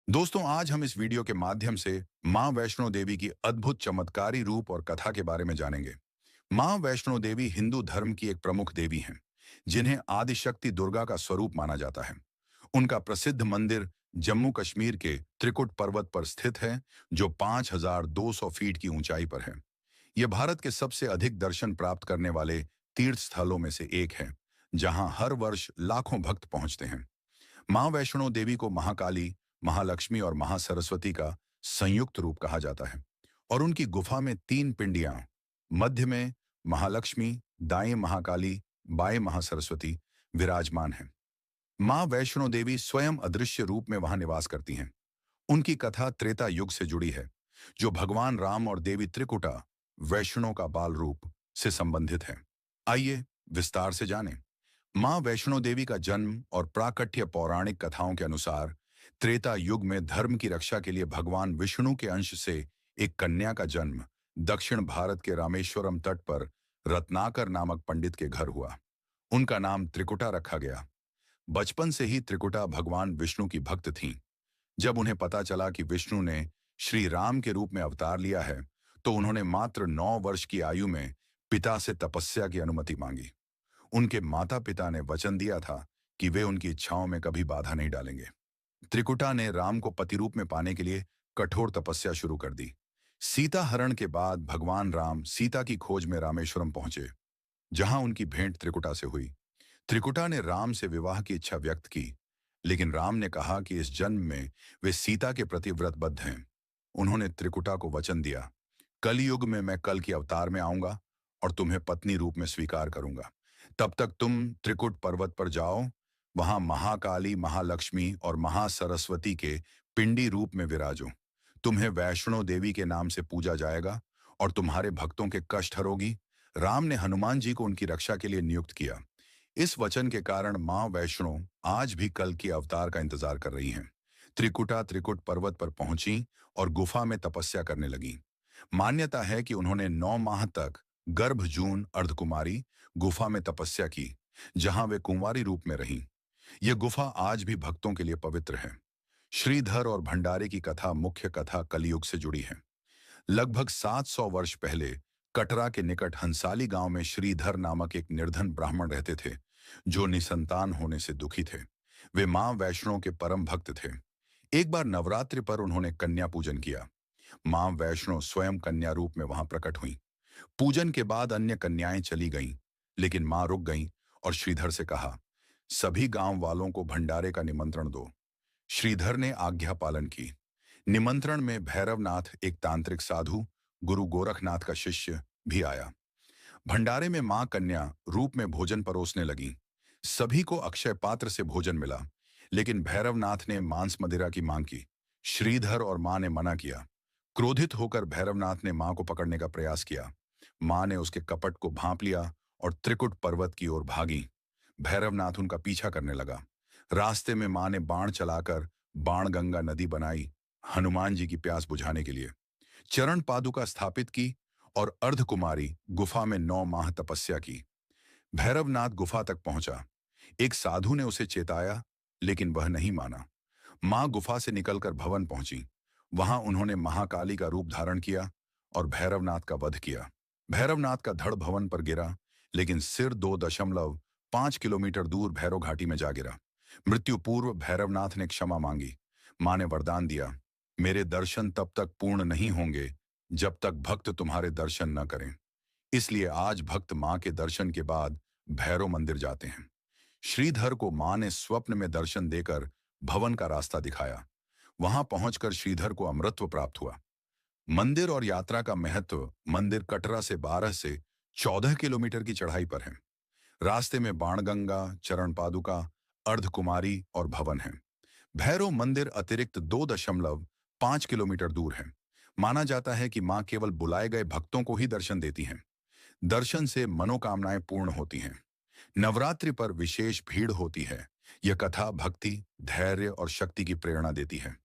दोस्तों, आज हम इस वीडियो के माध्यम से मां वैष्णो देवी की अद्भुत चमत्कारी रूप और कथा के बारे में जानेंगे। मां वैष्णो देवी हिंदू धर्म की एक प्रमुख देवी हैं, जिन्हें आदिशक्ति दुर्गा का स्वरूप माना जाता है। उनका प्रसिद्ध मंदिर जम्मू कश्मीर के त्रिकुट पर्वत पर स्थित है, जो 5,200 फीट की ऊंचाई पर है। यह भारत के सबसे अधिक दर्शन प्राप्त करने वाले तीर्थ स्थलों में से एक है, जहां हर वर्ष लाखों भक्त पहुंचते हैं। मां वैष्णो देवी को महाकाली, महालक्ष्मी और महासरस्वती का संयुक्त रूप कहा जाता है और उनकी गुफा में तीन पिंडियां, मध्य में महालक्ष्मी, दाएं महाकाली, बाएं महासरस्वती विराजमान हैं। मां वैष्णो देवी स्वयं अदृश्य रूप में वहां निवास करती हैं। उनकी कथा त्रेता युग से जुड़ी है, जो भगवान राम और देवी त्रिकुटा, वैष्णो का बाल रूप, से संबंधित है। आइए विस्तार से जानें। मां वैष्णो देवी का जन्म और प्राकट्य पौराणिक कथाओं के अनुसार त्रेता युग में धर्म की रक्षा के लिए भगवान विष्णु के अंश से एक कन्या का जन्म दक्षिण भारत के रामेश्वरम तट पर रत्नाकर नामक पंडित के घर हुआ। उनका नाम त्रिकुटा रखा गया। बचपन से ही त्रिकुटा भगवान विष्णु की भक्त थीं। जब उन्हें पता चला कि विष्णु ने श्री राम के रूप में अवतार लिया है, तो उन्होंने मात्र 9 वर्ष की आयु में पिता से तपस्या की अनुमति मांगी। उनके माता पिता ने वचन दिया था कि वे उनकी इच्छाओं में कभी बाधा नहीं डालेंगे। त्रिकुटा ने राम को पति रूप में पाने के लिए कठोर तपस्या शुरू कर दी। सीता हरण के बाद भगवान राम सीता की खोज में रामेश्वरम पहुंचे, जहां उनकी भेंट त्रिकुटा से हुई। त्रिकुटा ने राम से विवाह की इच्छा व्यक्त की, लेकिन राम ने कहा कि इस जन्म में वे सीता के प्रति व्रतबद्ध हैं। उन्होंने त्रिकुटा को वचन दिया, कलयुग में मैं कल की अवतार में आऊंगा और तुम्हें पत्नी रूप में स्वीकार करूंगा। तब तक तुम त्रिकुट पर्वत पर जाओ, वहां महाकाली, महालक्ष्मी और महासरस्वती के पिंडी रूप में विराजो। तुम्हें वैष्णो देवी के नाम से पूजा जाएगा और तुम्हारे भक्तों के कष्ट हरोगी। राम ने हनुमान जी को उनकी रक्षा के लिए नियुक्त किया। इस वचन के कारण मां वैष्णो आज भी कल की अवतार का इंतजार कर रही हैं। त्रिकुटा त्रिकुट पर्वत पर पहुंची और गुफा में तपस्या करने लगी। मान्यता है कि उन्होंने 9 माह तक गर्भजून अर्धकुमारी गुफा में तपस्या की, जहां वे कुंवारी रूप में रहीं। यह गुफा आज भी भक्तों के लिए पवित्र है। श्रीधर और भंडारे की कथा मुख्य कथा कलयुग से जुड़ी है। लगभग 700 वर्ष पहले कटरा के निकट हंसाली गांव में श्रीधर नामक एक निर्धन ब्राह्मण रहते थे, जो निसंतान होने से दुखी थे। वे मां वैष्णो के परम भक्त थे। एक बार नवरात्रि पर उन्होंने कन्या पूजन किया। मां वैष्णो स्वयं कन्या रूप में वहां प्रकट हुई। पूजन के बाद अन्य कन्याएं चली गईं, लेकिन मां रुक गईं और श्रीधर से कहा, सभी गांव वालों को भंडारे का निमंत्रण दो। श्रीधर ने आज्ञा पालन की। निमंत्रण में भैरवनाथ, एक तांत्रिक साधु, गुरु गोरखनाथ का शिष्य, भी आया। भंडारे में मां कन्या रूप में भोजन परोसने लगी। सभी को अक्षय पात्र से भोजन मिला, लेकिन भैरवनाथ ने मांस मदिरा की मांग की। श्रीधर और मां ने मना किया। क्रोधित होकर भैरवनाथ ने मां को पकड़ने का प्रयास किया। मां ने उसके कपट को भांप लिया और त्रिकुट पर्वत की ओर भागी। भैरवनाथ उनका पीछा करने लगा। रास्ते में मां ने बाण चलाकर बाणगंगा नदी बनाई, हनुमान जी की प्यास बुझाने के लिए। चरण पादुका स्थापित की और अर्धकुमारी गुफा में 9 माह तपस्या की। भैरवनाथ गुफा तक पहुंचा। एक साधु ने उसे चेताया, लेकिन वह नहीं माना। मां गुफा से निकलकर भवन पहुंची। वहां उन्होंने महाकाली का रूप धारण किया और भैरवनाथ का वध किया। भैरवनाथ का धड़ भवन पर गिरा, लेकिन सिर 2.5 किलोमीटर दूर भैरव घाटी में जा गिरा। मृत्यु पूर्व भैरवनाथ ने क्षमा मांगी। मां ने वरदान दिया, मेरे दर्शन तब तक पूर्ण नहीं होंगे जब तक भक्त तुम्हारे दर्शन न करें। इसलिए आज भक्त मां के दर्शन के बाद भैरव मंदिर जाते हैं। श्रीधर को मां ने स्वप्न में दर्शन देकर भवन का रास्ता दिखाया। वहां पहुंचकर श्रीधर को अमृतत्व प्राप्त हुआ। मंदिर और यात्रा का महत्व। मंदिर कटरा से 12 से 14 किलोमीटर की चढ़ाई पर है। रास्ते में बाणगंगा, चरण पादुका, अर्धकुमारी और भवन है। भैरव मंदिर अतिरिक्त 2.5 किलोमीटर दूर है। माना जाता है कि मां केवल बुलाए गए भक्तों को ही दर्शन देती हैं। दर्शन से मनोकामनाएं पूर्ण होती हैं। नवरात्रि पर विशेष भीड़ होती है। यह कथा भक्ति, धैर्य और शक्ति की प्रेरणा देती है।